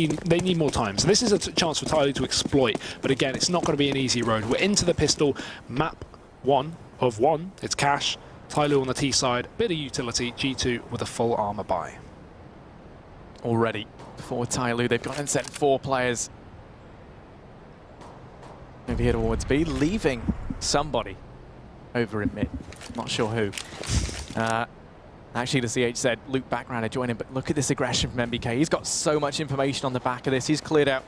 They need more time. So this is a chance for TyLoo to exploit. But again, it's not going to be an easy road. We're into the pistol. Map 1 of 1. It's cash. TyLoo on the T side. Bit of utility. G2 with a full armor buy. Already for TyLoo, they've gone and sent 4 players over here towards B, leaving somebody over in mid. Not sure who. Actually, the CH said Luke background to join him, but look at this aggression from MBK. He's got so much information on the back of this. He's cleared out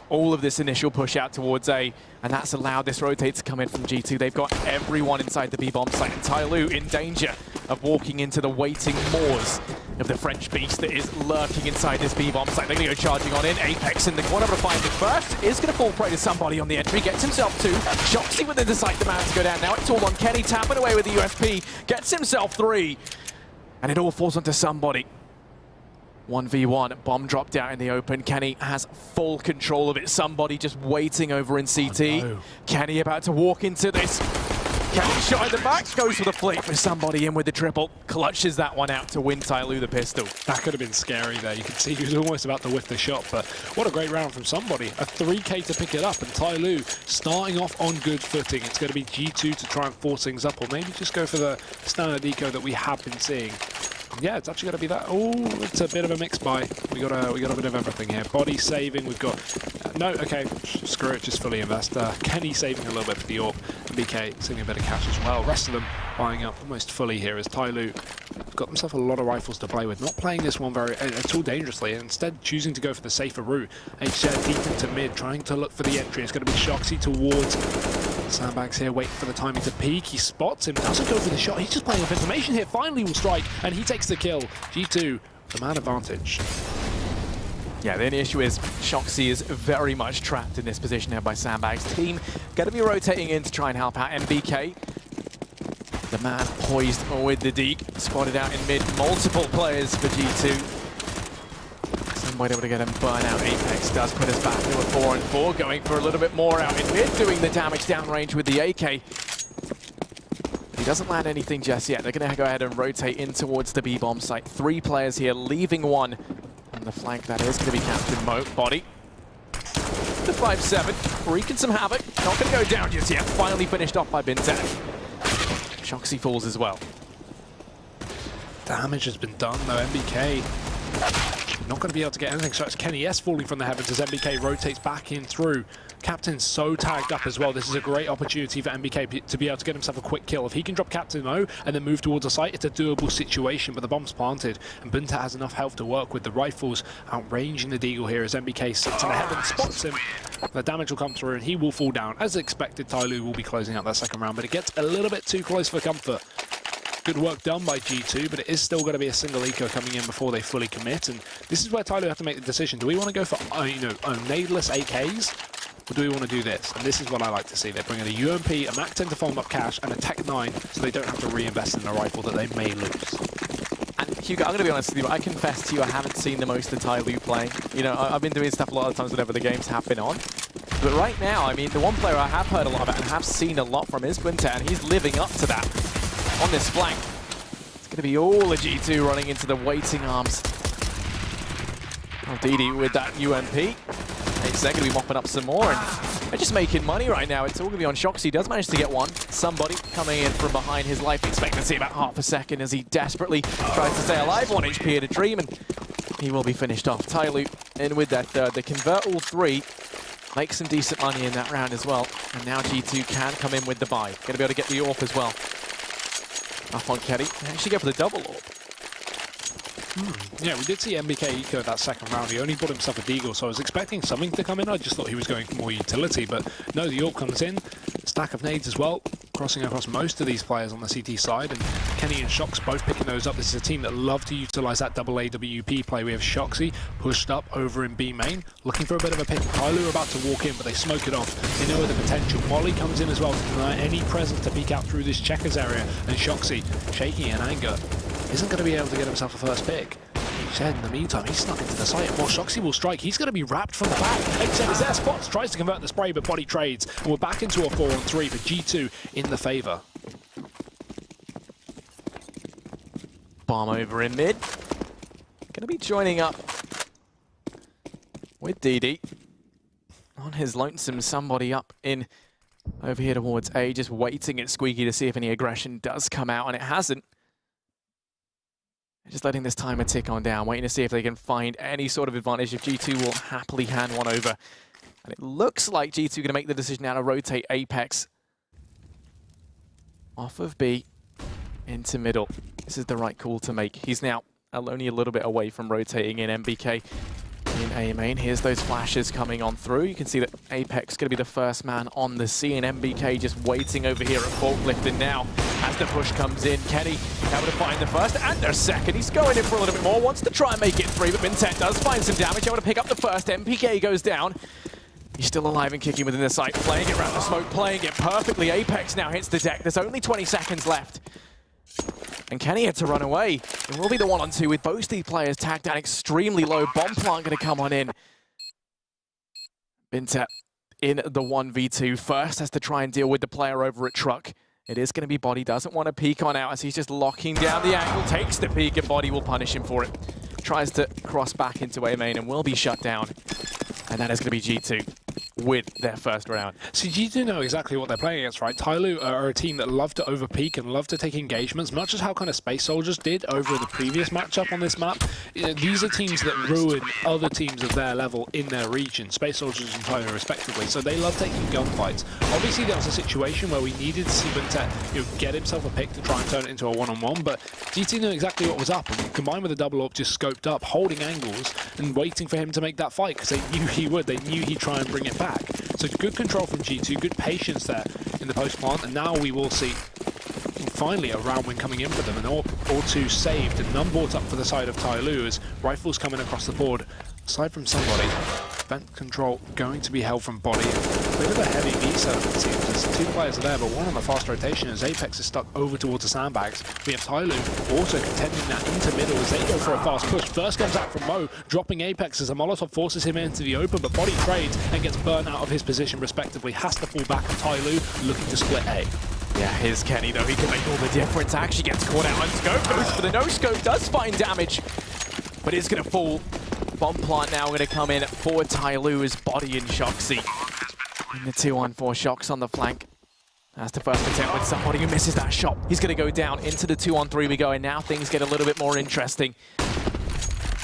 all of this initial push out towards A, and that's allowed this rotate to come in from G2. They've got everyone inside the B-bomb site, and TyLoo in danger of walking into the waiting maws of the French beast that is lurking inside this B-bomb site. They're going to go charging on in. Apex in the corner, but to find the first is going to fall prey to somebody on the entry. Gets himself 2. Shoxy within the site, the man to go down now. It's all on Kenny, tapping away with the USP. Gets himself 3. And it all falls onto somebody. 1v1, bomb dropped out in the open. Kenny has full control of it. Somebody just waiting over in CT. Oh, no. Kenny about to walk into this. Kenny shot in the back, goes for the flick for somebody in with the triple. Clutches that one out to win TyLoo the pistol. That could have been scary there. You can see he was almost about to whiff the shot, but what a great round from somebody. A 3K to pick it up, and TyLoo starting off on good footing. It's going to be G2 to try and force things up, or maybe just go for the standard eco that we have been seeing. Yeah, it's actually going to be that. Oh, it's a bit of a mix buy. We got a bit of everything here. Body saving. We've got no. Okay, screw it. Just fully invest. Kenny saving a little bit for the AWP. BK saving a bit of cash as well. Rest of them buying up almost fully here as TyLoo got himself a lot of rifles to play with. Not playing this one very at all dangerously, and instead choosing to go for the safer route. HZ deep into mid, trying to look for the entry. It's going to be Shoxy towards Sandbags here, waiting for the timing to peek. He spots him, doesn't go for the shot. He's just playing off information here. Finally will strike, and he takes the kill. G2, the man advantage. Yeah, the only issue is Shoxy is very much trapped in this position here by Sandbags. Team going to be rotating in to try and help out MBK. The man poised with the deke, spotted out in mid. Multiple players for G2. Somebody able to get him burn out. Apex does put us back to a 4-4, going for a little bit more out in mid, doing the damage downrange with the AK. He doesn't land anything just yet. They're going to go ahead and rotate in towards the B-bomb site. 3 players here, leaving 1 on the flank. That is going to be Captain Mo. Body. The 5-7, wreaking some havoc. Not going to go down just yet. Finally finished off by Bintek. Shoxy falls as well. Damage has been done though. MBK not going to be able to get anything, so it's Kenny S falling from the heavens as MBK rotates back in through. Captain's so tagged up as well. This is a great opportunity for MBK to be able to get himself a quick kill. If he can drop Captain Mo and then move towards the site, it's a doable situation, but the bomb's planted, and Bunta has enough health to work with. The rifles outranging the Deagle here as MBK sits in the heavens, spots him. The damage will come through, and he will fall down. As expected, TyLoo will be closing out that second round, but it gets a little bit too close for comfort. Good work done by G2, but it is still going to be a single eco coming in before they fully commit, and this is where TyLoo have to make the decision. Do we want to go for nadeless AKs, or do we want to do this? And this is what I like to see. They're bringing a UMP, a MAC-10 to farm up cash, and a Tech 9, so they don't have to reinvest in a rifle that they may lose. And Hugo, I'm going to be honest with you, I confess to you, I haven't seen the most of TyLoo play. You know, I've been doing stuff a lot of times whenever the games have been on. But right now, I mean, the one player I have heard a lot about and have seen a lot from is Bunta, and he's living up to that on this flank. It's going to be all the G2 running into the waiting arms. Oh, Didi with that UMP. They're going to be mopping up some more, and they're just making money right now. It's all going to be on Shoxy. He does manage to get one. Somebody coming in from behind his life expectancy about half a second as he desperately tries to stay alive. 1 HP at a dream, and he will be finished off. TyLoo in with that third. They convert all 3. Make some decent money in that round as well. And now G2 can come in with the buy. Going to be able to get the AWP as well. Up on Kenny. Actually go for the double AWP. Yeah, we did see MBK eco that second round. He only bought himself a Deagle, so I was expecting something to come in. I just thought he was going for more utility, but no, the AWP comes in. Stack of nades as well, crossing across most of these players on the CT side, and Kenny and Shox both picking those up. This is a team that love to utilize that double AWP play. We have Shoxy pushed up over in B main, looking for a bit of a pick. TyLoo are about to walk in, but they smoke it off. They know the potential. Molly comes in as well to deny any presence to peek out through this checkers area, and Shoxy, shaking in anger, isn't going to be able to get himself a first pick. Shed in the meantime, he's snuck into the site, and while Shoxy will strike, he's going to be wrapped from the back. HZ is there, Spots tries to convert the spray, but body trades, and we're back into a 4-on-3 for G2 in the favour. Bomb over in mid. Going to be joining up with DD. On his lonesome, somebody up in over here towards A, just waiting at Squeaky to see if any aggression does come out, and it hasn't. Just letting this timer tick on down, waiting to see if they can find any sort of advantage, if G2 will happily hand one over. And it looks like G2 going to make the decision now to rotate Apex off of B into middle. This is the right call to make. He's now only a little bit away from rotating in MBK in A main. Here's those flashes coming on through. You can see that Apex going to be the first man on the scene. MBK just waiting over here at forklift, and now as the push comes in, Kenny able to find the first and the second. He's going in for a little bit more, wants to try and make it 3, but Mintet does find some damage. Able to pick up the first. MPK goes down. He's still alive and kicking within the site, playing it around the smoke, playing it perfectly. Apex now hits the deck. There's only 20 seconds left. And Kenny had to run away. It will be the 1-on-2 with both these players tagged down extremely low. Bomb plant going to come on in. Bintet in the 1v2 first, has to try and deal with the player over at Truck. It is going to be Body, doesn't want to peek on out as he's just locking down the angle, takes the peek, and Body will punish him for it. Tries to cross back into A main and will be shut down. And that is going to be G2 with their first round. See, G2 know exactly what they're playing against, right? TyLoo are a team that love to overpeak and love to take engagements, much as how kind of Space Soldiers did over the previous matchup on this map. These are teams that ruin other teams of their level in their region, Space Soldiers and TyLoo respectively, so they love taking gunfights. Obviously, there was a situation where we needed to see Bintet get himself a pick to try and turn it into a one-on-one, but G2 knew exactly what was up, and combined with the double up, just scoped up, holding angles and waiting for him to make that fight, because they knew he would. They knew he'd try and bring it back. So good control from G2, good patience there in the post plant, and now we will see finally a round win coming in for them, and all two saved and none brought up for the side of TyLoo as rifles coming across the board. Aside from somebody, vent control going to be held from Body. A bit of a heavy B setup it seems. There's 2 players there, but one on the fast rotation as Apex is stuck over towards the sandbags. We have TyLoo also contending that into middle as they go for a fast push. First comes out from Mo, dropping Apex as a Molotov forces him into the open, but Body trades and gets burnt out of his position respectively. Has to fall back, and TyLoo looking to split A. Yeah, here's Kenny though, he can make all the difference. Actually gets caught out on scope, goes for the no-scope, does find damage, but it's going to fall. Bomb plant now going to come in for TyLoo as Body and Shoxy. In the 2-on-4, Shox on the flank. That's the first attempt with somebody who misses that shot. He's going to go down. Into the 2-on-3 we go, and now things get a little bit more interesting.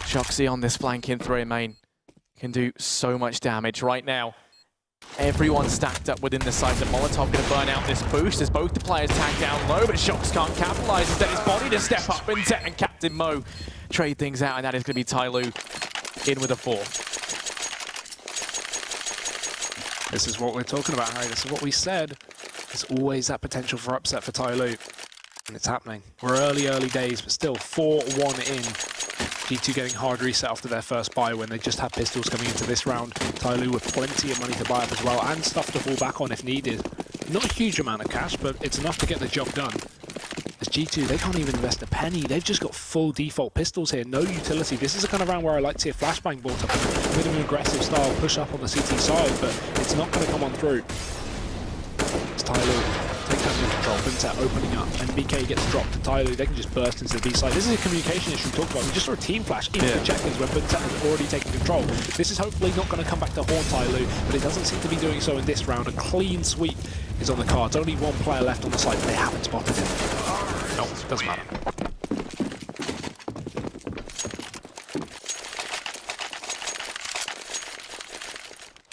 Shoxy on this flank in through main can do so much damage right now. Everyone stacked up within the site. The Molotov going to burn out this boost as both the players tag down low, but Shox can't capitalize. Instead, it's Body to step up. Bintet and Captain Mo trade things out, and that is going to be TyLoo in with a 4. This is what we're talking about, Harry. This is what we said. There's always that potential for upset for TyLoo, and it's happening. We're early days, but still 4-1 in. G2 getting hard reset after their first buy when they just had pistols coming into this round. TyLoo with plenty of money to buy up as well, and stuff to fall back on if needed. Not a huge amount of cash, but it's enough to get the job done. As G2, they can't even invest a penny. They've just got full default pistols here, no utility. This is the kind of round where I like to see a flashbang brought up, a bit of an aggressive style push up on the CT side, but it's not going to come on through. It's TyLoo, take that control, Bintet opening up, and BK gets dropped to TyLoo. They can just burst into the B side. This is a communication issue we talked about. We just saw a team flash into the checkers when Bintet has already taken control. This is hopefully not going to come back to haunt TyLoo, but it doesn't seem to be doing so in this round. A clean sweep is on the cards. Only 1 player left on the site, but they haven't spotted him. No, doesn't matter.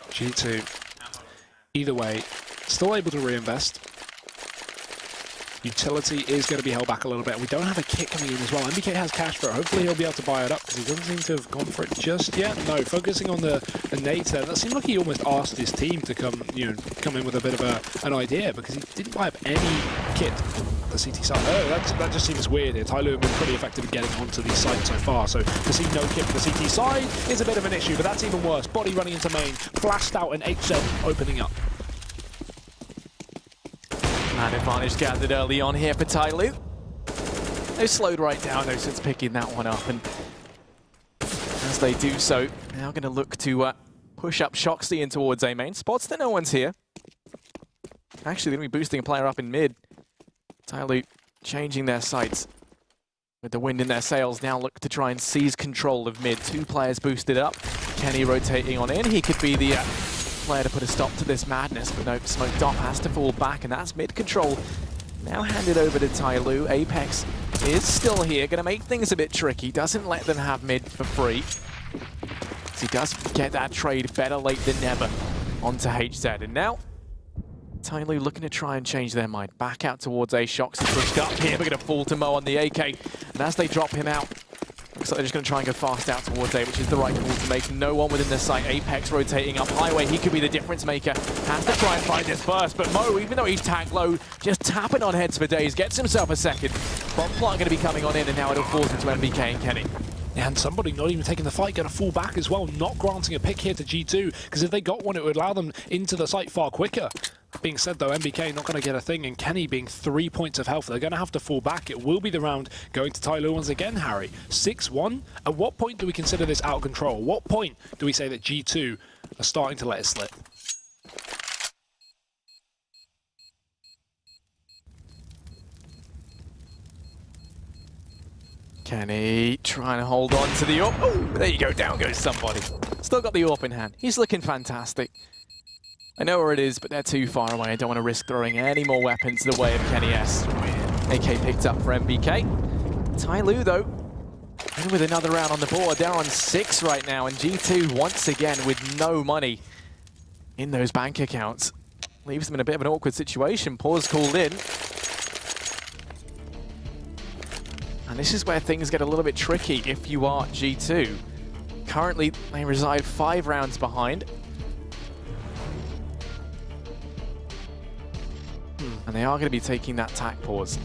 G2, either way, still able to reinvest. Utility is going to be held back a little bit. We don't have a kit coming in as well. MBK has cash for it. Hopefully he'll be able to buy it up because he doesn't seem to have gone for it just yet. No, focusing on the nades there. That seemed like he almost asked his team to come in with a bit of an idea because he didn't buy up any kit. The CT side. Oh, that just seems weird here. TyLoo have been pretty effective in getting onto these sites so far, so to see no kit for the CT side is a bit of an issue, but that's even worse. Body running into main, flashed out, and H7 opening up. Man advantage gathered early on here for TyLoo. They slowed right down though since picking that one up, and as they do so, now going to look to push up Shoxy in towards A main. Spots that no one's here. Actually, they're going to be boosting a player up in mid. TyLoo changing their sights. With the wind in their sails, now look to try and seize control of mid. 2 players boosted up. Kenny rotating on in. He could be the player to put a stop to this madness, but no, Smoked Off has to fall back, and that's mid control. Now handed over to TyLoo. Apex is still here, going to make things a bit tricky. Doesn't let them have mid for free. So he does get that trade better late than never onto HZ. And now TyLoo looking to try and change their mind. Back out towards A. Shox is pushed up here. We're going to fall to Mo on the AK. And as they drop him out, looks like they're just going to try and go fast out towards A, which is the right call to make. No one within the site. Apex rotating up highway. He could be the difference maker. Has to try and find this first. But Mo, even though he's tagged low, just tapping on heads for days. Gets himself a second. Bomb plant going to be coming on in, and now it'll force into MBK and Kenny. And somebody not even taking the fight, going to fall back as well, not granting a pick here to G2, because if they got one, it would allow them into the site far quicker. Being said though, MBK not going to get a thing, and Kenny being 3 points of health, they're going to have to fall back. It will be the round going to TyLoo once again, Harry. 6-1? At what point do we consider this out of control? What point do we say that G2 are starting to let it slip? Kenny trying to hold on to the AWP. Oh, there you go, down goes somebody. Still got the AWP in hand. He's looking fantastic. I know where it is, but they're too far away. I don't want to risk throwing any more weapons the way of Kenny S. AK picked up for MBK. TyLoo, though, in with another round on the board. They're on 6 right now, and G2 once again with no money in those bank accounts. Leaves them in a bit of an awkward situation. Pause called in. And this is where things get a little bit tricky if you are G2. Currently, they reside 5 rounds behind. And they are going to be taking that tack pause.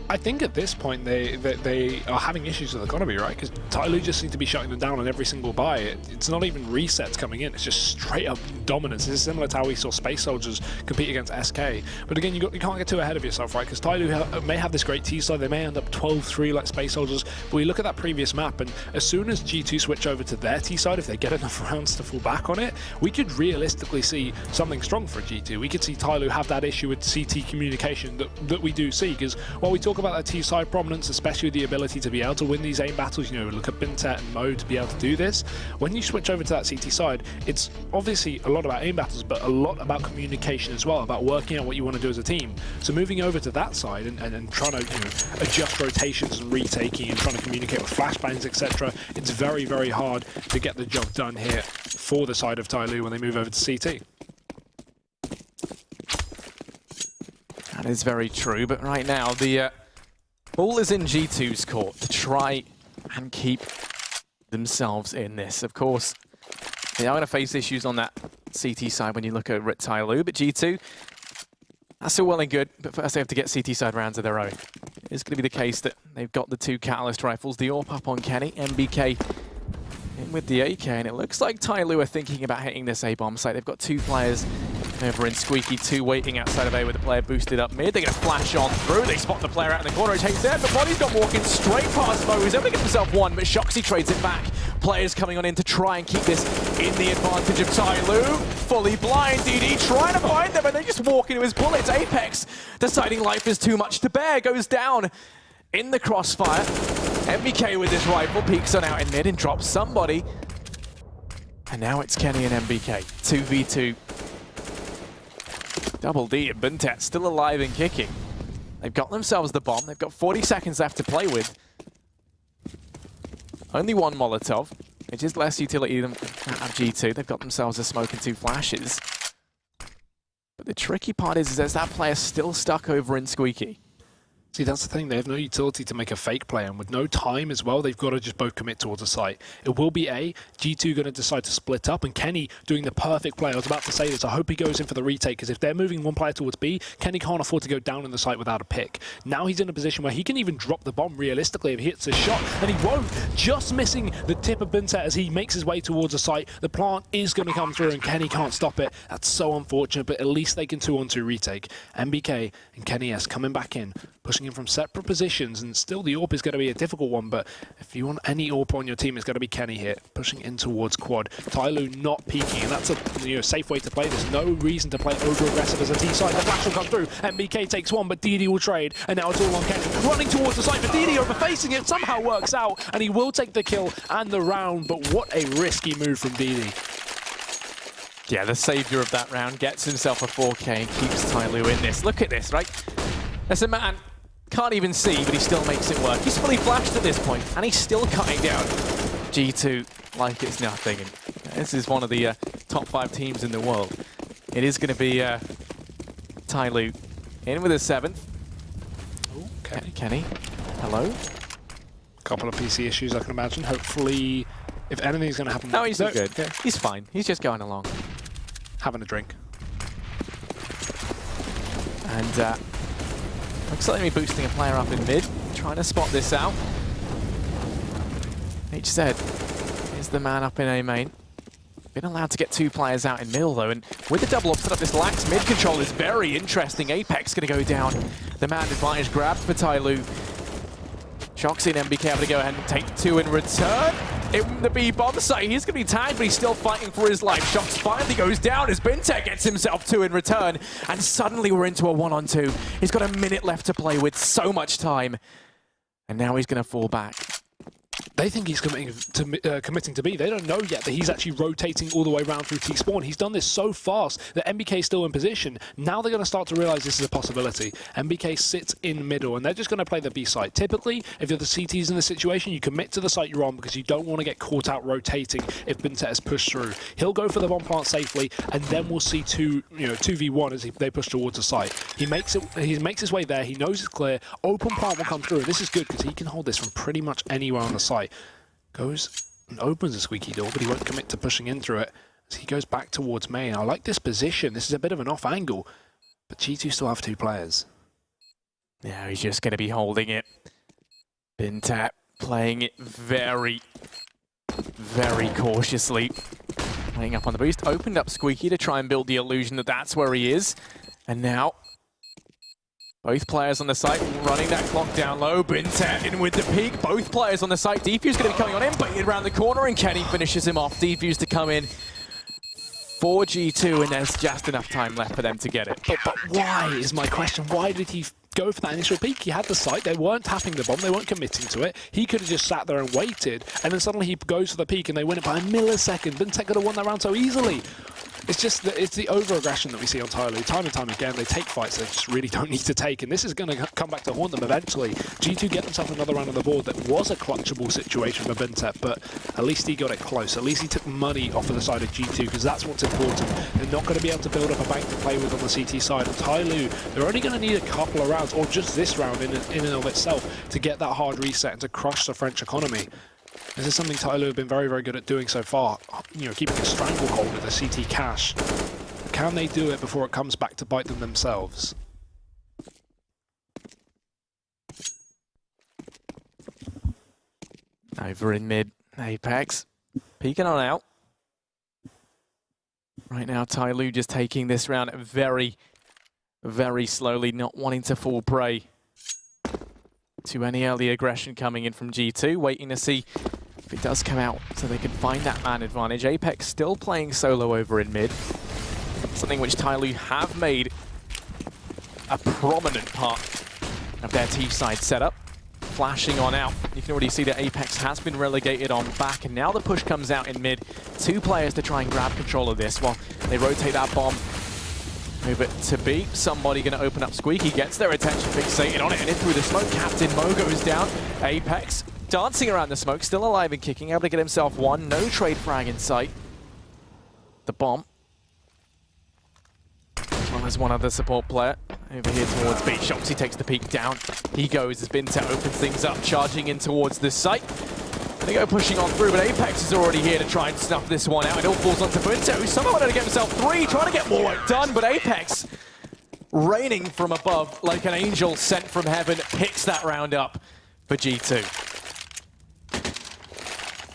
I think at this point they are having issues with economy, right? Because TyLoo just seem to be shutting them down on every single buy. It's not even resets coming in. It's just straight up dominance. This is similar to how we saw Space Soldiers compete against SK. But again, you can't get too ahead of yourself, right? Because TyLoo may have this great T side. They may end up 12-3 like Space Soldiers. But we look at that previous map, and as soon as G2 switch over to their T side, if they get enough rounds to fall back on it, we could realistically see something strong for G2. We could see TyLoo have that issue with CT communication that we do see. Because while we talk about that T-side prominence, especially the ability to be able to win these aim battles, you know, look at Bintet and Mo to be able to do this. When you switch over to that CT side, it's obviously a lot about aim battles, but a lot about communication as well, about working out what you want to do as a team. So moving over to that side and trying to, you know, adjust rotations and retaking and trying to communicate with flashbangs, etc., it's very, very hard to get the job done here for the side of TyLoo when they move over to CT. That is very true, but right now the ball is in G2's court to try and keep themselves in this. Of course, they are going to face issues on that CT side when you look over at TyLoo, but G2, that's all well and good, but first they have to get CT side rounds of their own. It's going to be the case that they've got the 2 Catalyst rifles, the AWP up on Kenny, MBK in with the AK, and it looks like TyLoo are thinking about hitting this A-bomb site. They've got 2 players over in Squeaky, 2 waiting outside of A with the player boosted up mid. They're going to flash on through. They spot the player out in the corner. It takes there, but Body's got walking straight past Mo. He's able to get himself 1, but Shoxy trades it back. Players coming on in to try and keep this in the advantage of TyLoo. Fully blind, DD trying to find them, and they just walk into his bullets. Apex deciding life is too much to bear. Goes down in the crossfire. MBK with his rifle peeks on out in mid and drops somebody. And now it's Kenny and MBK. 2v2. Double D and Bintet still alive and kicking. They've got themselves the bomb. They've got 40 seconds left to play with. Only 1 Molotov, which is less utility than G2. They've got themselves a smoke and 2 flashes. But the tricky part is there's that player still stuck over in Squeaky. See, that's the thing. They have no utility to make a fake play, and with no time as well, they've got to just both commit towards a site. It will be A. G2 going to decide to split up, and Kenny doing the perfect play. I was about to say this. I hope he goes in for the retake, because if they're moving 1 player towards B, Kenny can't afford to go down in the site without a pick. Now he's in a position where he can even drop the bomb realistically if he hits a shot, and he won't. Just missing the tip of Bintet as he makes his way towards a site. The plant is going to come through, and Kenny can't stop it. That's so unfortunate, but at least they can 2-on-2 retake. MBK and Kenny S coming back in pushing in from separate positions, and still the AWP is going to be a difficult one, but if you want any AWP on your team, it's going to be Kenny here, pushing in towards quad. TyLoo not peeking, and that's a safe way to play. There's no reason to play over-aggressive as a T-side. The flash will come through, MBK takes one, but DD will trade, and now it's all on Kenny. Running towards the site, but DD overfacing it, somehow works out, and he will take the kill and the round, but what a risky move from DD. Yeah, the savior of that round gets himself a 4K and keeps TyLoo in this. Look at this, right? There's a man, can't even see, but he still makes it work. He's fully flashed at this point, and he's still cutting down G2 like it's nothing. And this is one of the top 5 teams in the world. It is going to be TyLoo in with a 7th. Okay. Kenny, hello? Couple of PC issues, I can imagine. Hopefully, if anything's going to happen... No, he's good. Okay. He's fine. He's just going along. Having a drink. And looks like me boosting a player up in mid, trying to spot this out. HZ is the man up in A main. Been allowed to get 2 players out in middle though, and with the double up set up, this lax mid control is very interesting. Apex going to go down. The man advantage grabbed for TyLoo. Shoxy and MBK able to go ahead and take 2 in return. In the B bomb site, he's going to be tagged, but he's still fighting for his life. Shox finally goes down as Bintek gets himself 2 in return, and suddenly we're into a 1-on-2. He's got a minute left to play with, so much time, and now he's going to fall back. They think he's committing to B. They don't know yet that he's actually rotating all the way around through T-spawn. He's done this so fast that MBK is still in position. Now they're going to start to realize this is a possibility. MBK sits in middle, and they're just going to play the B site. Typically, if you're the CTs in this situation, you commit to the site you're on because you don't want to get caught out rotating if Bintek has pushed through. He'll go for the bomb plant safely, and then we'll see 2v1 as they push towards the site. He makes his way there. He knows it's clear. Open plant will come through, and this is good because he can hold this from pretty much anywhere on the site. Goes and opens a squeaky door, but he won't commit to pushing in through it as he goes back towards main. I like this position. This is a bit of an off angle, but G2 still have 2 players. Yeah, he's just going to be holding it. Bintek playing it very, very cautiously. Playing up on the boost. Opened up Squeaky to try and build the illusion that that's where he is. And now both players on the site running that clock down low. Bintek in with the peak. Both players on the site. Defuse going to be coming on him, but around the corner, and Kenny finishes him off. Defuse to come in for G2, and there's just enough time left for them to get it. But why is my question? Why did he go for that initial peak? He had the site. They weren't tapping the bomb. They weren't committing to it. He could have just sat there and waited, and then suddenly he goes for the peak, and they win it by a millisecond. Bintek could have won that round so easily. It's just it's the over-aggression that we see on TyLoo. Time and time again, they take fights they just really don't need to take, and this is going to come back to haunt them eventually. G2 get themselves another round on the board that was a clutchable situation for Bintek, but at least he got it close. At least he took money off of the side of G2, because that's what's important. They're not going to be able to build up a bank to play with on the CT side, and TyLoo, they're only going to need a couple of rounds, or just this round in and of itself, to get that hard reset and to crush the French economy. This is something TyLoo have been very, very good at doing so far. Keeping a stranglehold of the CT cash. Can they do it before it comes back to bite them themselves? Over in mid, Apex peeking on out. Right now, TyLoo just taking this round very, very slowly, not wanting to fall prey to any early aggression coming in from G2, waiting to see if it does come out so they can find that man advantage. Apex still playing solo over in mid, something which TyLoo have made a prominent part of their T-side setup. Flashing on out. You can already see that Apex has been relegated on back, and now the push comes out in mid. 2 players to try and grab control of this while they rotate that bomb over to B. Somebody going to open up Squeaky, gets their attention fixated on it, and in through the smoke. Captain Mo goes down. Apex dancing around the smoke, still alive and kicking, able to get himself 1. No trade frag in sight. The bomb. Well, there's one other support player over here towards B. Shoxy takes the peek down. He goes as Bintek opens things up, charging in towards this site. They go pushing on through, but Apex is already here to try and snuff this one out. It all falls onto Bintek, who somehow wanted to get himself 3, trying to get more work done, but Apex, raining from above like an angel sent from heaven, picks that round up for G2.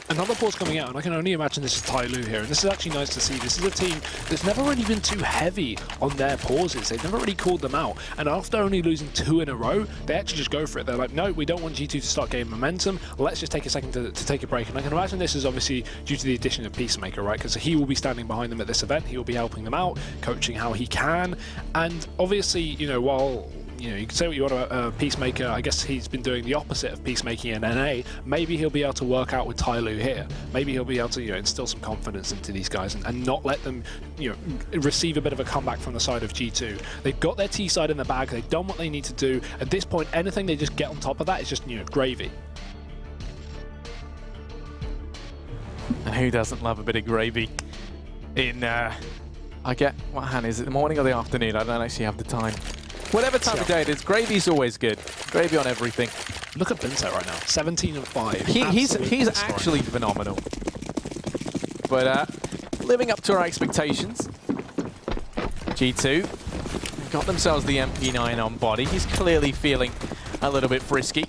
Another pause coming out, and I can only imagine this is TyLoo here, and this is actually nice to see. This is a team that's never really been too heavy on their pauses. They've never really called them out, and after only losing 2 in a row, they actually just go for it. They're like, no, we don't want G2 to start gaining momentum. Let's just take a second to take a break. And I can imagine this is obviously due to the addition of Peacemaker, right? Because he will be standing behind them at this event. He will be helping them out, coaching how he can, and obviously, you know, while you can say what you want about Peacemaker, I guess he's been doing the opposite of peacemaking in NA. Maybe he'll be able to work out with TyLoo here. Maybe he'll be able to, instill some confidence into these guys and not let them, receive a bit of a comeback from the side of G2. They've got their T side in the bag. They've done what they need to do. At this point, anything they just get on top of that is just, gravy. And who doesn't love a bit of gravy? I get, what hand is it, the morning or the afternoon? I don't actually have the time. Whatever time of day it is, gravy's always good. Gravy on everything. Look at Binset right now, 17-5. He's actually phenomenal. But living up to our expectations, G2 got themselves the MP9 on Body. He's clearly feeling a little bit frisky.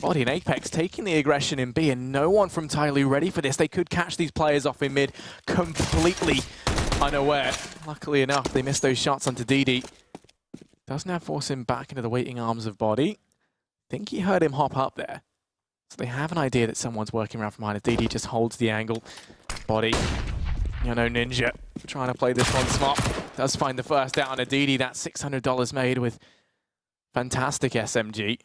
Body and Apex taking the aggression in B, and no one from TyLoo ready for this. They could catch these players off in mid completely unaware. Luckily enough, they missed those shots onto DD. Does now force him back into the waiting arms of Body. Think he heard him hop up there. So they have an idea that someone's working around from behind it. DD just holds the angle. Body, Ninja, trying to play this one smart. Does find the first out on a DD. That's $600 made with fantastic SMG.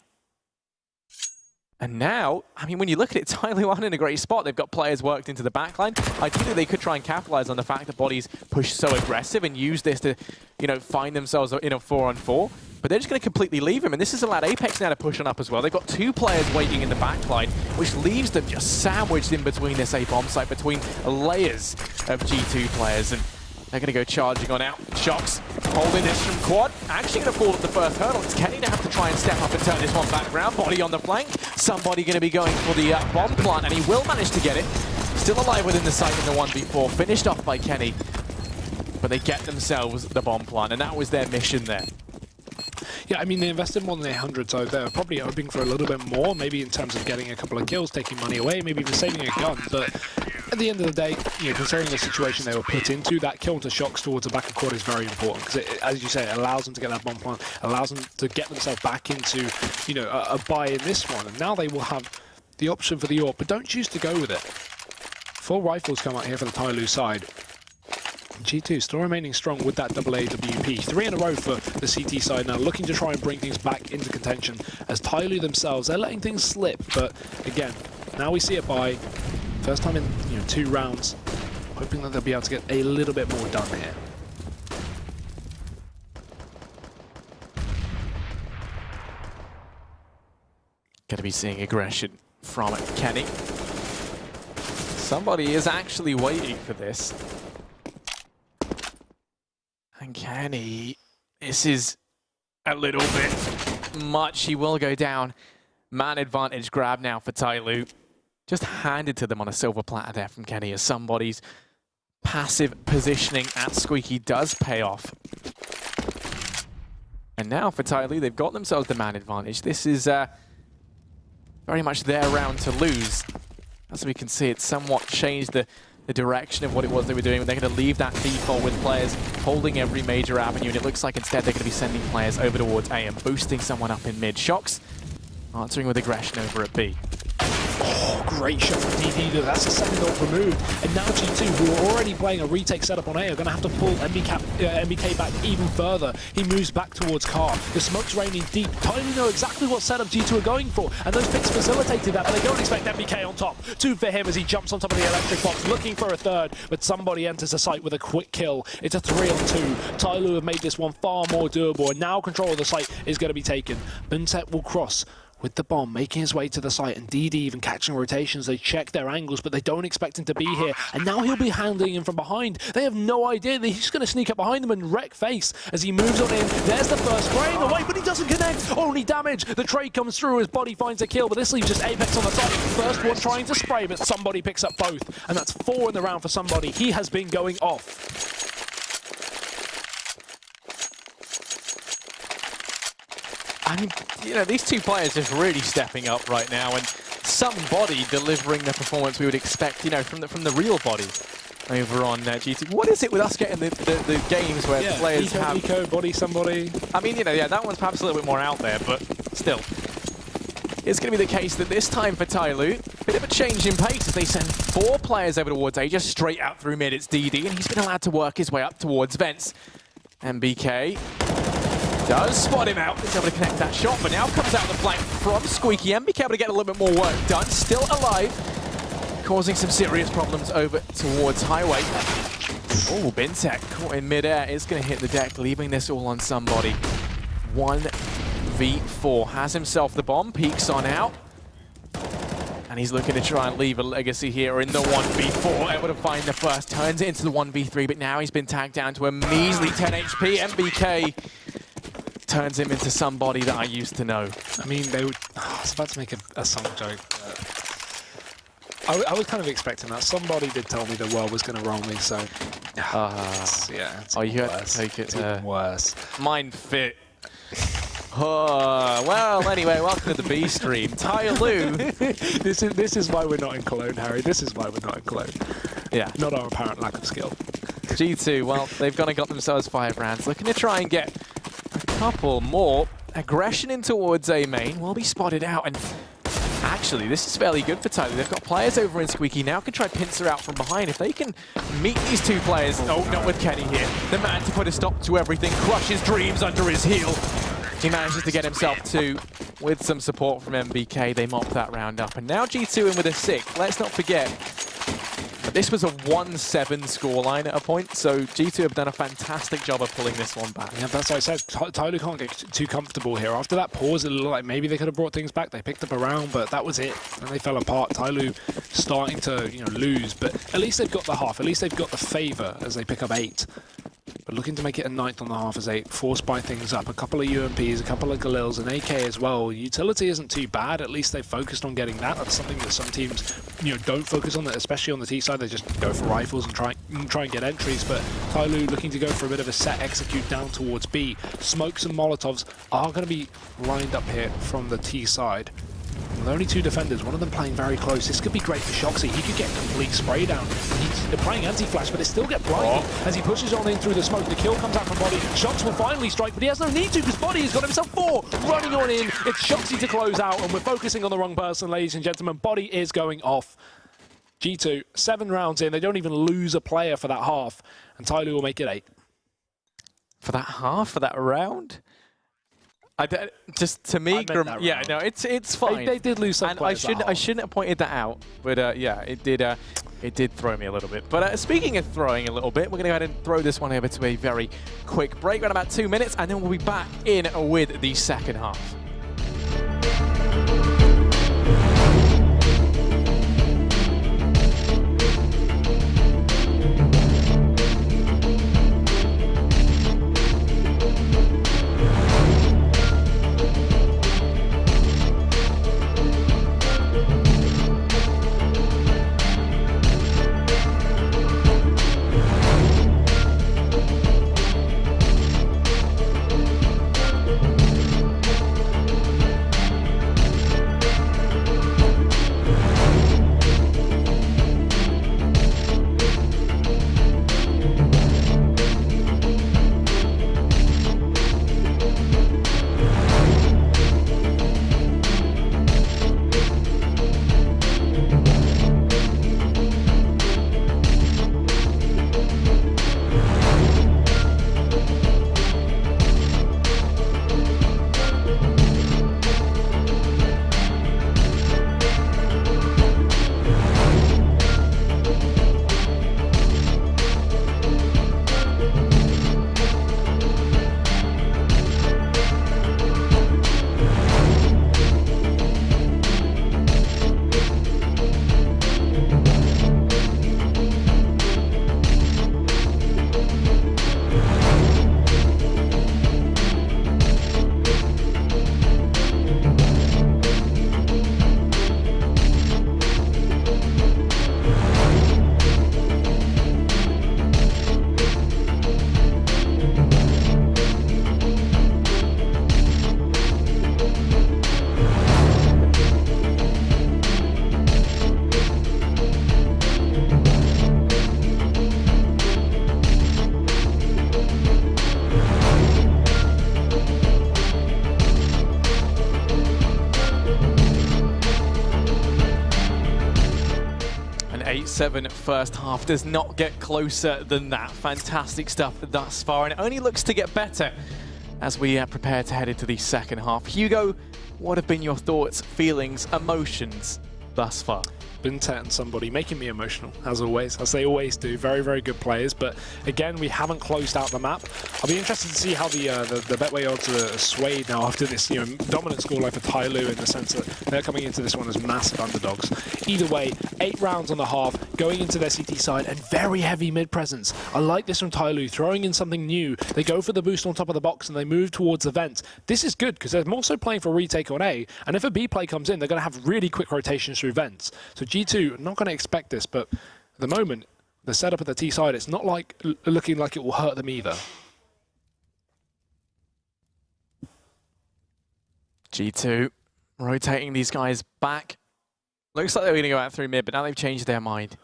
And now, when you look at it, TyLoo aren't in a great spot. They've got players worked into the backline. Ideally, they could try and capitalize on the fact that Body's pushed so aggressive and use this to, find themselves in a 4-on-4. But they're just going to completely leave him, and this has allowed Apex now to push on up as well. They've got 2 players waiting in the backline, which leaves them just sandwiched in between this A-bomb site, between layers of G2 players. And they're going to go charging on out. Shocks holding this from Quad. Actually going to fall at the first hurdle. It's Kenny to have to try and step up and turn this one back around. Body on the flank. Somebody going to be going for the bomb plant, and he will manage to get it. Still alive within the site in the 1v4. Finished off by Kenny. But they get themselves the bomb plant, and that was their mission there. Yeah, they invested more than 800, so they're probably hoping for a little bit more, maybe in terms of getting a couple of kills, taking money away, maybe even saving a gun. But at the end of the day, considering the situation they were put into, that kill to Shocks towards the back of court is very important because, as you say, it allows them to get that bomb plant, allows them to get themselves back into, a buy in this one. And now they will have the option for the AWP, but don't choose to go with it. 4 rifles come out here for the TyLoo side. G2 still remaining strong with that AA WP. 3 in a row for the CT side now, looking to try and bring things back into contention. As TyLoo themselves, they're letting things slip, but again, now we see it by first time in 2 rounds, hoping that they'll be able to get a little bit more done here. Going to be seeing aggression from Kenny. Somebody is actually waiting for this. And Kenny, this is a little bit much. He will go down. Man advantage grab now for TyLoo. Just handed to them on a silver platter there from Kenny, as somebody's passive positioning at Squeaky does pay off. And now for TyLoo, they've got themselves the man advantage. This is very much their round to lose. As we can see, it's somewhat changed the direction of what it was they were doing. They're going to leave that default with players holding every major avenue, and it looks like instead they're going to be sending players over towards A and boosting someone up in mid. Shocks answering with aggression over at B. Oh, great shot from DD. That's the second AWP removed. And now G2, who are already playing a retake setup on A, are going to have to pull MBK back even further. He moves back towards Car. The smoke's raining deep. TyLoo know exactly what setup G2 are going for, and those picks facilitated that, but they don't expect MBK on top. 2 for him as he jumps on top of the electric box, looking for a third, but somebody enters the site with a quick kill. It's a 3-on-2. TyLoo have made this one far more doable, and now control of the site is going to be taken. Binset will cross with the bomb, making his way to the site, and DD even catching rotations. They check their angles, but they don't expect him to be here. And now he'll be handling him from behind. They have no idea that he's just going to sneak up behind them and wreck face as he moves on in. There's the first spraying away, but he doesn't connect. Only damage. The trade comes through as Body finds a kill, but this leaves just Apex on the side. First one trying to spray, but somebody picks up both. And that's 4 in the round for somebody. He has been going off. These 2 players just really stepping up right now, and somebody delivering the performance we would expect, you know, from the real body over on G2. What is it with us getting the games where players have... Eco, body somebody. I mean, you know, yeah, that one's perhaps a little bit more out there, but still. It's going to be the case that this time for TyLoo, bit of a change in pace as they send 4 players over towards A, just straight out through mid. It's DD, and he's been allowed to work his way up towards Vents. MBK does spot him out. He's able to connect that shot, but now comes out the flank from Squeaky. MBK able to get a little bit more work done. Still alive, causing some serious problems over towards Highway. Oh, Bintek caught in midair. It's going to hit the deck, leaving this all on somebody. 1v4. Has himself the bomb, peeks on out. And he's looking to try and leave a legacy here in the 1v4. Able to find the first, turns it into the 1v3, but now he's been tagged down to a measly 10 HP. MBK turns him into somebody that I used to know. I mean, they would... I was about to make a song joke. I was kind of expecting that. Somebody did tell me the world was going to roll me, so... It's you had worse. to take it... It's even worse. Mind fit. Oh, well, anyway, welcome to the B stream. TyLoo. This is why we're not in Cologne, Harry. This is why we're not in Cologne. Yeah. Not our apparent lack of skill. G2, well, they've gone and got themselves 5 rounds. Looking to try and get a couple more. Aggression in towards A main will be spotted out, and actually, this is fairly good for TyLoo. They've got players over in Squeaky now, can try pincer out from behind. If they can meet these 2 players, not with Kenny here. The man to put a stop to everything, crush his dreams under his heel. He manages to get himself 2 with some support from MBK. They mop that round up. And now G2 in with a 6. Let's not forget, this was a 1-7 scoreline at a point, so G2 have done a fantastic job of pulling this one back. Yeah, that's what I said. TyLoo can't get too comfortable here. After that pause, it looked like maybe they could have brought things back. They picked up a round, but that was it. And they fell apart. TyLoo starting to, you know, lose, but at least they've got the half. At least they've got the favor as they pick up 8. But looking to make it a 9th on the half as they force buy things up. A couple of UMPs, a couple of Galils, an AK as well. Utility isn't too bad. At least they focused on getting that. That's something that some teams, you know, don't focus on, especially on the T side. They just go for rifles and try and get entries. But TyLoo looking to go for a bit of a set execute down towards B. Smokes and Molotovs are going to be lined up here from the T side. With only 2 defenders, one of them playing very close. This could be great for Shoxy. He could get complete spray down. He's playing anti-flash, but they still get blinded as he pushes on in through the smoke. The kill comes out from Body. Shox will finally strike, but he has no need to because Body has got himself 4 running on in. It's Shoxy to close out, and we're focusing on the wrong person, ladies and gentlemen. Body is going off. G2, 7 rounds in. They don't even lose a player for that half, and TyLoo will make it 8. For that half, for that round? Just to me, yeah, no, it's fine. They did lose some players. I shouldn't have pointed that out, but yeah, it did throw me a little bit. But speaking of throwing a little bit, we're going to go ahead and throw this one over to a very quick break, around about 2 minutes, and then we'll be back in with the second half. 4-7 first half. Does not get closer than that. Fantastic stuff thus far, and it only looks to get better as we prepare to head into the second half. Hugo, what have been your thoughts, feelings, emotions thus far? Bintet and somebody making me emotional, as always, as they always do. Very, very good players, but again, we haven't closed out the map. I'll be interested to see how the Betway odds are swayed now after this, dominant scoreline for TyLoo, in the sense that they're coming into this one as massive underdogs. Either way, 8 rounds on the half, going into their CT side, and very heavy mid presence. I like this from TyLoo, throwing in something new. They go for the boost on top of the box and they move towards the vent. This is good because they're more so playing for retake on A, and if a B play comes in, they're going to have really quick rotations through vents. So G2, not going to expect this, but at the moment, the setup at the T side, it's not like looking like it will hurt them either. G2 rotating these guys back. Looks like they were going to go out through mid, but now they've changed their mind.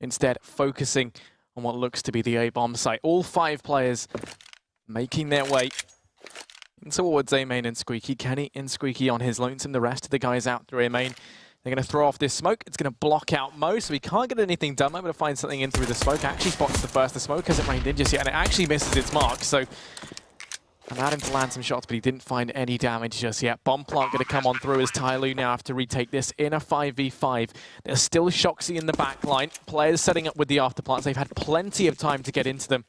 Instead, focusing on what looks to be the A-bomb site. All 5 players making their way towards A main and Squeaky. Kenny and Squeaky on his lonesome. The rest of the guys out through A main. They're going to throw off this smoke. It's going to block out Mo, so he can't get anything done. I'm going to find something in through the smoke. Actually spots the first. The smoke hasn't rained in just yet, and it actually misses its mark. So allowed him to land some shots, but he didn't find any damage just yet. Bomb plant going to come on through as TyLoo now have to retake this in a 5v5. There's still Shoxy in the back line. Players setting up with the afterplants. They've had plenty of time to get into them.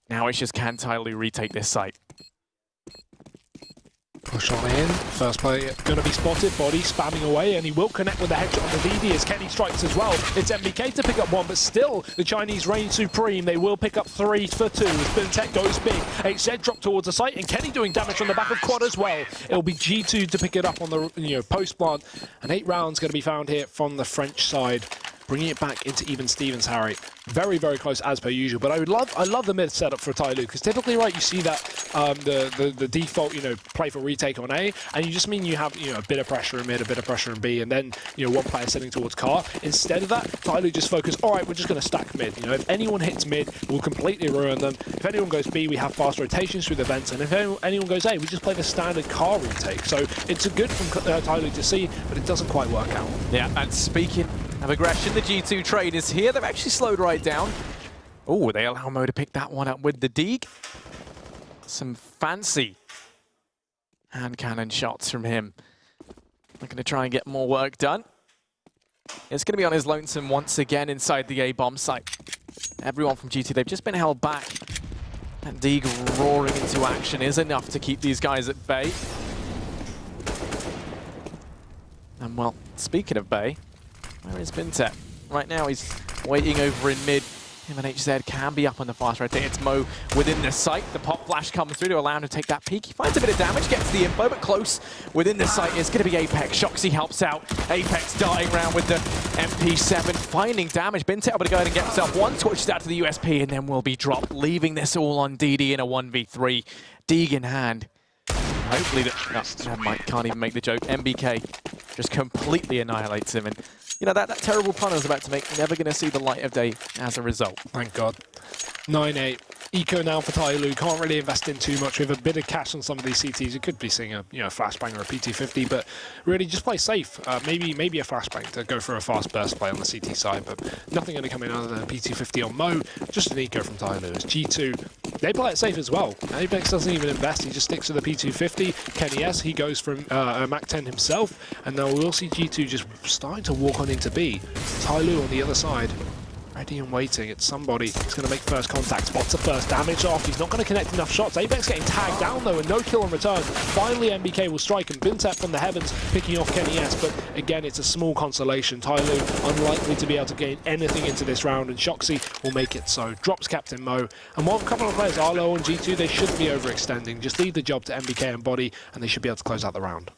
Now it's just, can TyLoo retake this site? Push on in. First player going to be spotted. Body spamming away, and he will connect with the headshot on the DD as Kenny strikes as well. It's MBK to pick up 1, but still the Chinese reign supreme. They will pick up 3 for 2 as Bintet goes big. HZ drop towards the site, and Kenny doing damage on the back of quad as well. It'll be G2 to pick it up on the post plant, and 8 rounds going to be found here from the French side, bringing it back into even Stevens, Harry. Very, very close as per usual. But I love the mid setup for TyLoo, because typically, right, you see that the default, play for retake on A, and you just mean you have a bit of pressure in mid, a bit of pressure in B, and then one player sitting towards car. Instead of that, TyLoo just focus. All right, we're just going to stack mid. If anyone hits mid, we'll completely ruin them. If anyone goes B, we have fast rotations through the vents, and if anyone goes A, we just play the standard car retake. So it's a good from TyLoo to see, but it doesn't quite work out. Yeah, and speaking of aggression, the G2 trade is here. They've actually slowed right down. Oh, they allow Mo to pick that one up with the Deeg. Some fancy hand cannon shots from him. Looking to try and get more work done. It's going to be on his lonesome once again inside the A-bomb site. Everyone from G2, they've just been held back. And Deeg roaring into action is enough to keep these guys at bay. And well, speaking of bay, where is Bintet? Right now he's waiting over in mid. Him and HZ can be up on the fast rotate. It's Mo within the site. The pop flash comes through to allow him to take that peek. He finds a bit of damage, gets the info, but close within the site is going to be Apex. Shoxy helps out. Apex darting around with the MP7, finding damage. Bintet able to go ahead and get himself one, switches out to the USP, and then will be dropped, leaving this all on DD in a 1v3. Deeg in hand. Hopefully never mind, can't even make the joke. MBK just completely annihilates him, and that terrible pun I was about to make, never going to see the light of day as a result. Thank God. 9-8. Eco now for TyLoo. Can't really invest in too much. With a bit of cash on some of these CTs, you could be seeing a flashbang or a PT50, but really just play safe. Maybe a flashbang to go for a fast burst play on the CT side, but nothing going to come in other than a PT50 on Mo. Just an eco from TyLoo. It's G2. They play it safe as well. Apex doesn't even invest. He just sticks to the P250. Kenny S, he goes from Mac 10 himself, and now we'll see G2 just starting to walk on into B. TyLoo on the other side. Ready and waiting. It's somebody. He's going to make first contact. Spots the first damage off. He's not going to connect enough shots. Apex getting tagged down though, and no kill in return. Finally, MBK will strike, and Bintet from the heavens picking off Kenny S. But again, it's a small consolation. TyLoo unlikely to be able to gain anything into this round, and Shoxy will make it so. Drops Captain Mo. And while a couple of players are low on G2, they shouldn't be overextending. Just leave the job to MBK and Body, and they should be able to close out the round.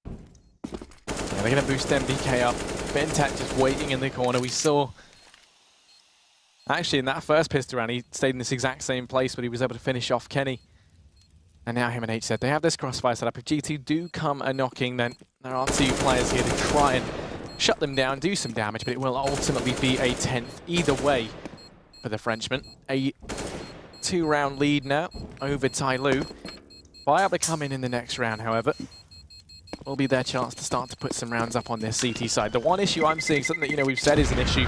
Yeah, they're going to boost MBK up. Bintet just waiting in the corner. We saw, actually in that first pistol round, he stayed in this exact same place, but he was able to finish off Kenny. And now him and HZ, they have this crossfire set up. If G2 do come a knocking, then there are 2 players here to try and shut them down, do some damage, but it will ultimately be a 10th either way for the Frenchman. A 2-round lead now over TyLoo. Viable to come in the next round, however. will be their chance to start to put some rounds up on their CT side. The one issue I'm seeing, something that we've said is an issue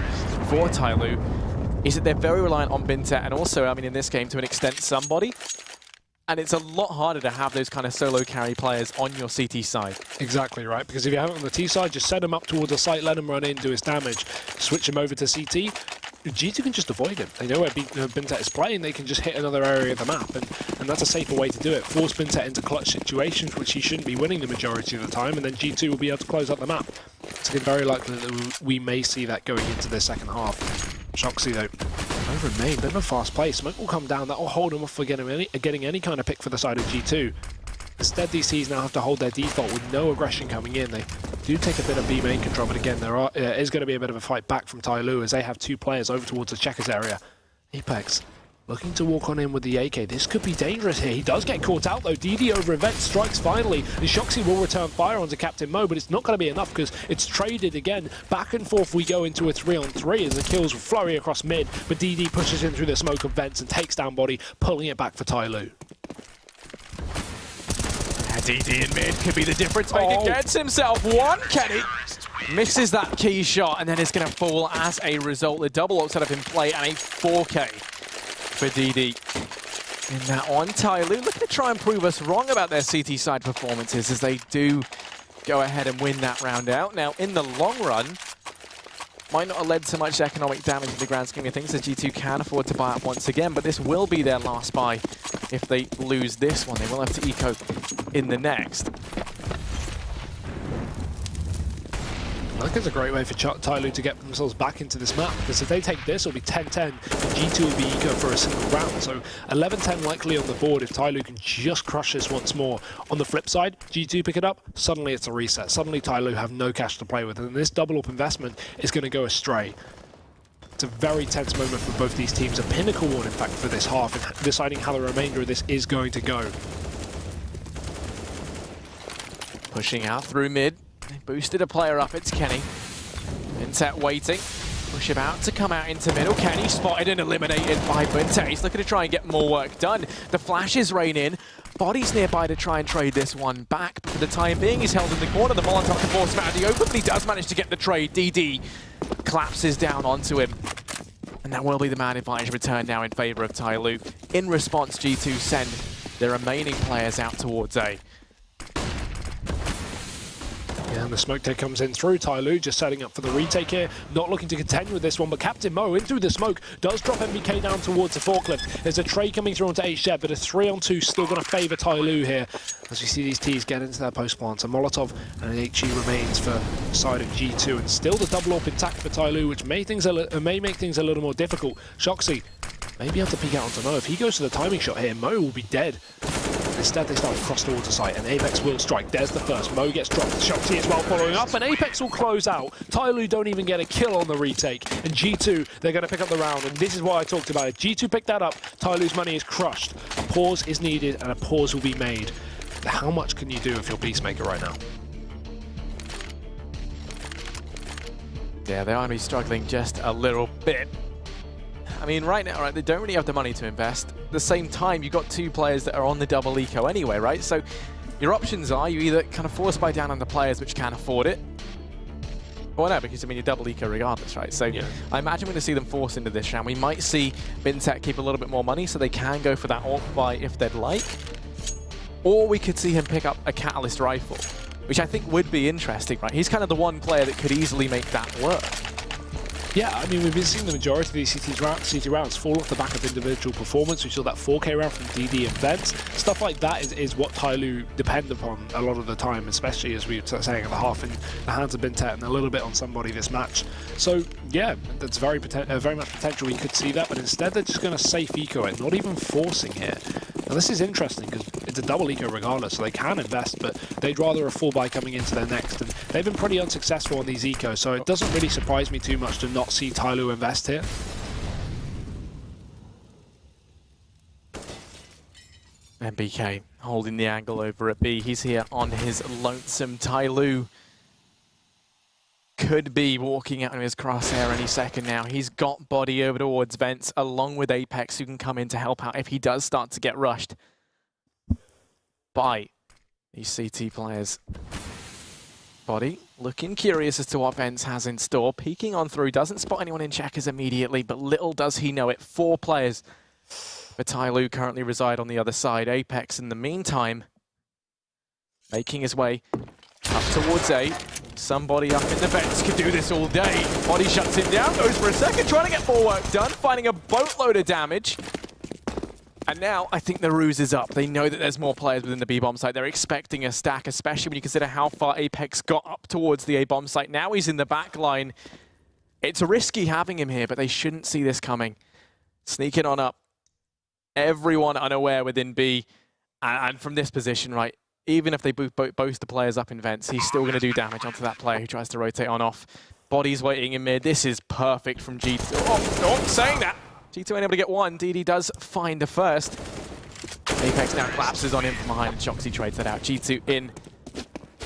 for TyLoo, is that they're very reliant on Bintet and also, I mean, in this game to an extent, somebody. And it's a lot harder to have those kind of solo carry players on your CT side. Exactly right, because if you have it on the T side, just set him up towards the site, let him run in, do his damage, switch him over to CT. G2 can just avoid him. They know where Bintet is playing, they can just hit another area of the map, and that's a safer way to do it. Force Bintet into clutch situations, which he shouldn't be winning the majority of the time, and then G2 will be able to close up the map. It's very likely that we may see that going into the second half. Shoxy, though, over in main, bit of a fast play. Smoke will come down, that will hold him off for getting any kind of pick for the side of G2. Instead, these teams now have to hold their default with no aggression coming in. They do take a bit of B main control, but again, there is going to be a bit of a fight back from TyLoo as they have two players over towards the checkers area. Apex looking to walk on in with the AK. This could be dangerous here. He does get caught out though. DD over event strikes finally, and Shoxy will return fire onto Captain Mo, but it's not going to be enough because it's traded again. Back and forth we go into a 3-on-3 as the kills will flurry across mid, but DD pushes in through the smoke of vents and takes down body, pulling it back for TyLoo. DD in mid could be the difference maker. Gets himself one. Kenny misses that key shot, and then it's going to fall as a result. The double up set up in play and a 4K for DD. In that one, TyLoo looking to try and prove us wrong about their CT side performances as they do go ahead and win that round out. Now, in the long run, might not have led to much economic damage in the grand scheme of things, as G2 can afford to buy up once again, but this will be their last buy. If they lose this one, they will have to eco in the next. I think it's a great way for TyLoo to get themselves back into this map, because if they take this, it'll be 10-10, and G2 will be eco for a single round. So 11-10 likely on the board if TyLoo can just crush this once more. On the flip side, G2 pick it up, suddenly it's a reset. Suddenly TyLoo have no cash to play with, and this double up investment is going to go astray. It's a very tense moment for both these teams, a pinnacle one in fact for this half, and deciding how the remainder of this is going to go. Pushing out through mid. They boosted a player up, it's Kenny. Bintet waiting. Push him out to come out into middle. Kenny spotted and eliminated by Bintet. He's looking to try and get more work done. The flashes rain in. Body's nearby to try and trade this one back, but for the time being he's held in the corner. The Molotov can force him out of the open, but he does manage to get the trade. DD collapses down onto him. And that will be the man advantage return now in favor of TyLoo. In response, G2 send the remaining players out towards A. Yeah, and the smoke take comes in through. TyLoo just setting up for the retake here. Not looking to contend with this one, but Captain Mo in through the smoke does drop MBK down towards the forklift. There's a trade coming through onto HZ, but a 3-on-2 still going to favour TyLoo here. As we see these T's get into their post plant. A Molotov and an HE remains for the side of G2, and still the double up intact for TyLoo, which may make things a little more difficult. Shoxy may be able to peek out onto Mo. If he goes to the timing shot here, Mo will be dead. Instead, they start to cross towards the site, and Apex will strike. There's the first. Mo gets dropped. Shoxy as well following up, and Apex will close out. TyLoo don't even get a kill on the retake, and G2, they're going to pick up the round, and this is why I talked about it. G2 picked that up. TyLoo's money is crushed. A pause is needed, and a pause will be made. How much can you do if you're Peacemaker right now? Yeah, they are going to be struggling just a little bit. I mean, right now, right, they don't really have the money to invest. At the same time, you've got two players that are on the double eco anyway, right? So your options are you either kind of force buy down on the players which can afford it, or no, because I mean, you're double eco regardless, right? So yeah. I imagine we're going to see them force into this round. We might see Bintet keep a little bit more money so they can go for that alt buy if they'd like. Or we could see him pick up a Catalyst rifle, which I think would be interesting, right? He's kind of the one player that could easily make that work. Yeah, I mean, we've been seeing the majority of these CT rounds fall off the back of individual performance. We saw that 4K round from DD and Vents. Stuff like that is what TyLoo depend upon a lot of the time, especially as we were saying at the half in the hands of Bintet and a little bit on somebody this match. So, yeah, that's very much potential. We could see that, but instead they're just going to safe eco it, not even forcing here. Now, this is interesting because it's a double eco regardless, so they can invest, but they'd rather a full buy coming into their next. And they've been pretty unsuccessful on these ecos, so it doesn't really surprise me too much to not see TyLoo invest here. MBK holding the angle over at B. He's here on his lonesome. TyLoo could be walking out of his crosshair any second now. He's got body over towards Vents, along with Apex, who can come in to help out if he does start to get rushed by these CT players. Body looking curious as to what Vents has in store. Peeking on through, doesn't spot anyone in checkers immediately, but little does he know it. 4 players for TyLoo currently reside on the other side. Apex, in the meantime, making his way up towards A. Somebody up in the Vents could do this all day. Body shuts him down, goes for a second, trying to get more work done, finding a boatload of damage. And now I think the ruse is up. They know that there's more players within the B-bomb site. They're expecting a stack, especially when you consider how far Apex got up towards the A-bomb site. Now he's in the back line. It's risky having him here, but they shouldn't see this coming. Sneaking on up. Everyone unaware within B. And from this position, right, even if they both the players up in Vents, he's still going to do damage onto that player who tries to rotate on off. Body's waiting in mid. This is perfect from G2. Oh, saying that. G2 ain't able to get one. DD does find the first. Apex now collapses on him from behind, and Shoxy trades that out. G2 in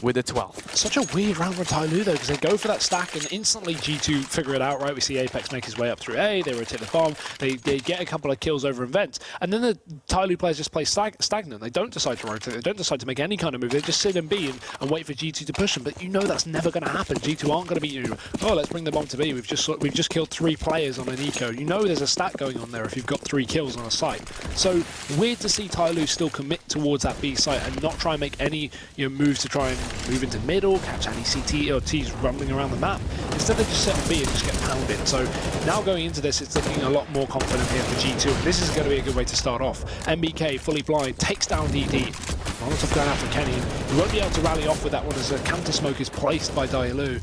with a 12th. Such a weird round for TyLoo though, because they go for that stack and instantly G2 figure it out, right? We see Apex make his way up through A, they rotate the bomb, they get a couple of kills over in Vents, and then the TyLoo players just play stagnant. They don't decide to rotate, they don't decide to make any kind of move, they just sit in B and wait for G2 to push them, but you know that's never going to happen. G2 aren't going to be, you know, oh, let's bring the bomb to B, we've just killed 3 players on an eco. You know there's a stat going on there if you've got 3 kills on a site. So weird to see TyLoo still commit towards that B site and not try and make any, you know, moves to try and move into middle, catch any CT or Ts rumbling around the map. Instead they just sit on B and just get pounded. So now going into this, it's looking a lot more confident here for G2, and this is going to be a good way to start off. MBK, fully blind, takes down DD. Molotov going out for Kenny. He won't be able to rally off with that one as a counter smoke is placed by TyLoo.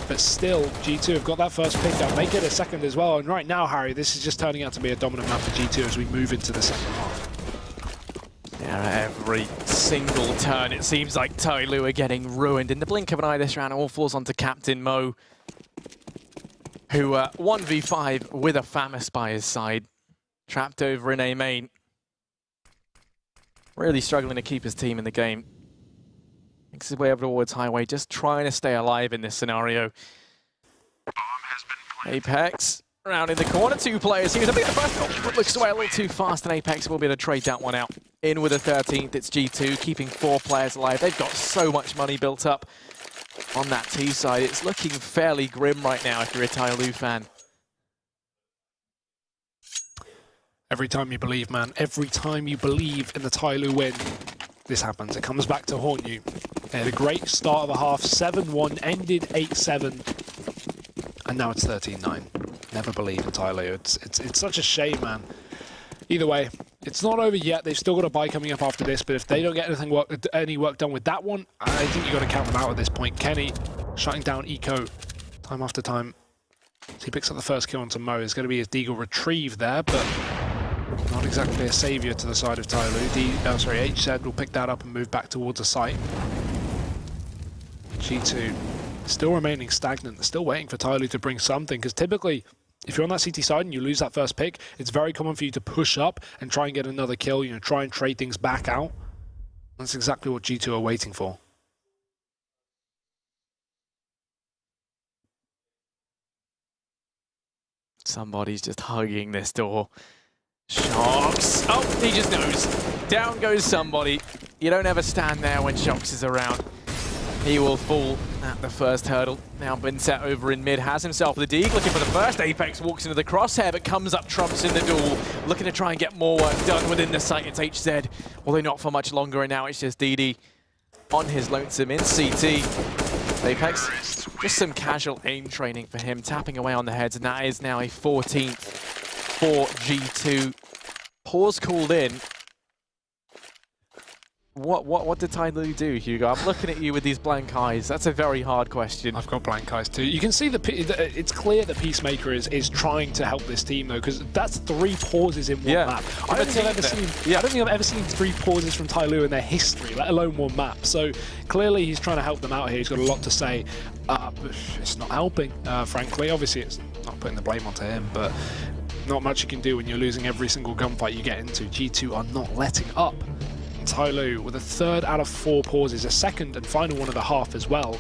But still, G2 have got that first pick up, make it a second as well. And right now, Harry, this is just turning out to be a dominant map for G2 as we move into the second half. Yeah, every single turn, it seems like TyLoo are getting ruined. In the blink of an eye this round, all falls onto Captain Mo, who 1v5 with a Famis by his side, trapped over in A main. Really struggling to keep his team in the game. Makes his way over towards Highway, just trying to stay alive in this scenario. Apex around in the corner, 2 players. He was a bit of the first, but looks away a little too fast, and Apex will be able to trade that one out. In with a 13th, it's G2, keeping 4 players alive. They've got so much money built up on that T side. It's looking fairly grim right now if you're a TyLoo fan. Every time you believe, man, every time you believe in the TyLoo win, this happens. It comes back to haunt you. They had a great start of the half, 7-1, ended 8-7, and now it's 13-9. Never believe in TyLoo. It's such a shame, man. Either way, it's not over yet. They've still got a bye coming up after this, but if they don't get any work done with that one, I think you've got to count them out at this point. Kenny shutting down Eco time after time. So he picks up the first kill onto Mo. It's going to be his Deagle retrieve there, but not exactly a saviour to the side of TyLoo. HZ will pick that up and move back towards the site. G2 still remaining stagnant. They're still waiting for TyLoo to bring something, because typically, if you're on that CT side and you lose that first pick, it's very common for you to push up and try and get another kill, you know, try and trade things back out. That's exactly what G2 are waiting for. Somebody's just hugging this door. Shox! Oh, he just knows. Down goes somebody. You don't ever stand there when Shox is around. He will fall at the first hurdle. Now Binset over in mid has himself the dig, looking for the first. Apex walks into the crosshair, but comes up trumps in the duel, looking to try and get more work done within the site. It's HZ, although not for much longer, and now it's just DD on his lonesome in CT. Apex, just some casual aim training for him, tapping away on the heads, and that is now a 14th for G2. Pause called in. What did TyLoo do, Hugo? I'm looking at you with these blank eyes. That's a very hard question. I've got blank eyes too. You can see it's clear that Peacemaker is trying to help this team though, because that's 3 pauses in one map. I don't think I've ever seen 3 pauses from TyLoo in their history, let alone one map. So clearly he's trying to help them out here. He's got a lot to say. It's not helping, frankly. Obviously, it's not putting the blame onto him, but not much you can do when you're losing every single gunfight you get into. G2 are not letting up. TyLoo with a 3rd out of 4 pauses, a 2nd and final one of the half as well.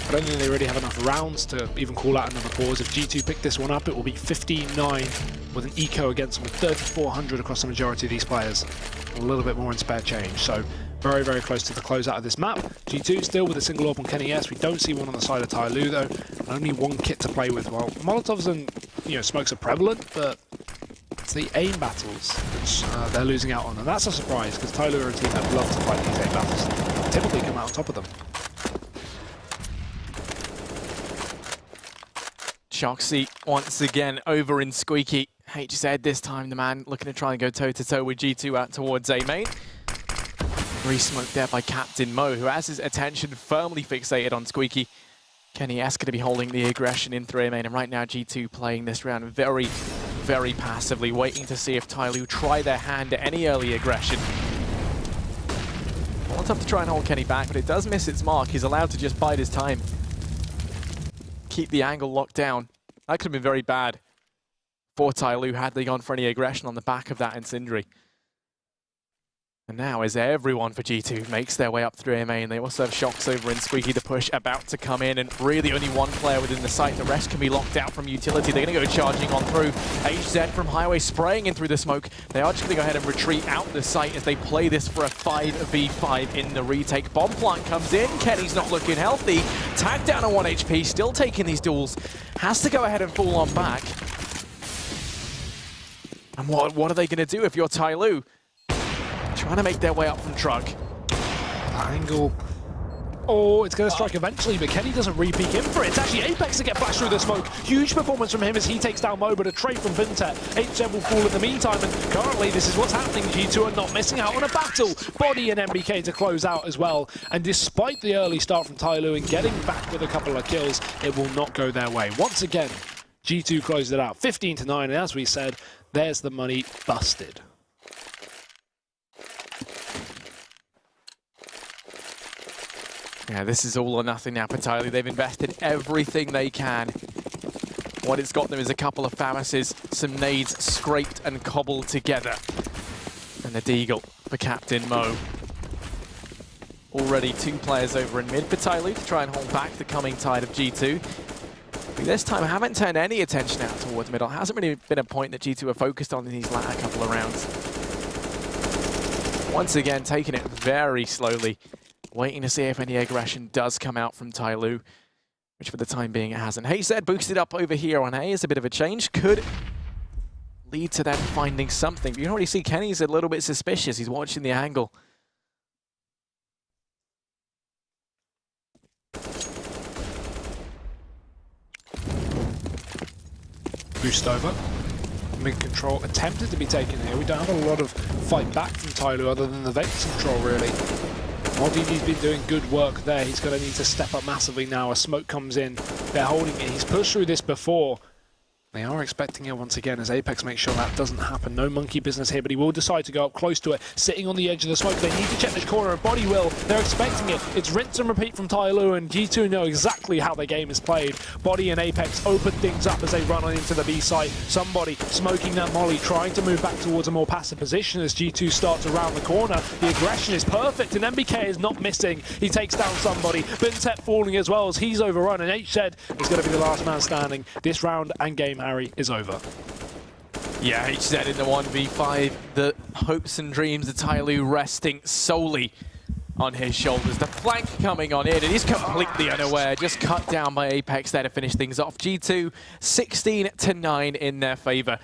I don't think they really have enough rounds to even call out another pause. If G2 pick this one up, it will be 15-9 with an eco against them with 3,400 across the majority of these players. A little bit more in spare change. So very, very close to the closeout of this map. G2 still with a single orb on Kenny S. We don't see one on the side of TyLoo though. Only one kit to play with. Well, Molotovs and smokes are prevalent, but it's the aim battles which they're losing out on, and that's a surprise because TyLoo are a team that love to fight these aim battles. Typically come out on top of them. Shoxy once again over in Squeaky. HZ this time, the man looking to try and go toe-to-toe with G2 out towards A main. Re-smoked there by Captain Mo, who has his attention firmly fixated on Squeaky. Kenny S going to be holding the aggression in through A main, and right now G2 playing this round very, very passively, waiting to see if TyLoo try their hand at any early aggression. Well, it's up to try and hold Kenny back, but it does miss its mark. He's allowed to just bide his time. Keep the angle locked down. That could have been very bad for TyLoo had they gone for any aggression on the back of that Incendiary. And now as everyone for G2 makes their way up through A main, they also have Shox over in Squeaky. The push about to come in, and really only one player within the site. The rest can be locked out from utility. They're going to go charging on through. HZ from Highway spraying in through the smoke. They are just going to go ahead and retreat out the site as they play this for a 5v5 in the retake. Bomb plant comes in. Kenny's not looking healthy. Tagged down on 1 HP, still taking these duels. Has to go ahead and fall on back. And what are they going to do if you're TyLoo? Trying to make their way up from truck. That angle. Oh, it's going to strike eventually, but Kenny doesn't re-peek in for it. It's actually Apex to get flashed through the smoke. Huge performance from him as he takes down Mo, but a trade from Vintet. HZ will fall in the meantime, and currently this is what's happening. G2 are not missing out on a battle. Body and MBK to close out as well. And despite the early start from TyLoo and getting back with a couple of kills, it will not go their way. Once again, G2 closed it out 15-9, and as we said, there's the money busted. Yeah, this is all or nothing now for TyLoo. They've invested everything they can. What it's got them is a couple of Famises, some nades scraped and cobbled together. And the Deagle for Captain Mo. Already 2 players over in mid for TyLoo to try and hold back the coming tide of G2. But this time, I haven't turned any attention out towards middle. Hasn't really been a point that G2 are focused on in these latter couple of rounds. Once again, taking it very slowly. Waiting to see if any aggression does come out from TyLoo, which for the time being it hasn't. HZ boosted up over here on A is a bit of a change. Could lead to them finding something. But you can already see Kenny's a little bit suspicious. He's watching the angle. Boost over. Mid control attempted to be taken here. We don't have a lot of fight back from TyLoo other than the Vector control, really. Maldini's been doing good work there. He's going to need to step up massively now. A smoke comes in. They're holding it. He's pushed through this before. They are expecting it once again as Apex makes sure that doesn't happen. No monkey business here, but he will decide to go up close to it. Sitting on the edge of the smoke. They need to check this corner, and Body will. They're expecting it. It's rinse and repeat from TyLoo, and G2 know exactly how the game is played. Body and Apex open things up as they run on into the B site. Somebody smoking that molly, trying to move back towards a more passive position as G2 starts around the corner. The aggression is perfect, and MBK is not missing. He takes down somebody. Vintet falling as well as he's overrun, and HZ is going to be the last man standing. This round and game, Harry, is over. Yeah, HZ in the 1v5. The hopes and dreams of TyLoo resting solely on his shoulders. The flank coming on in, and he's completely unaware. Just cut down by Apex there to finish things off. G2 16-9 in their favor.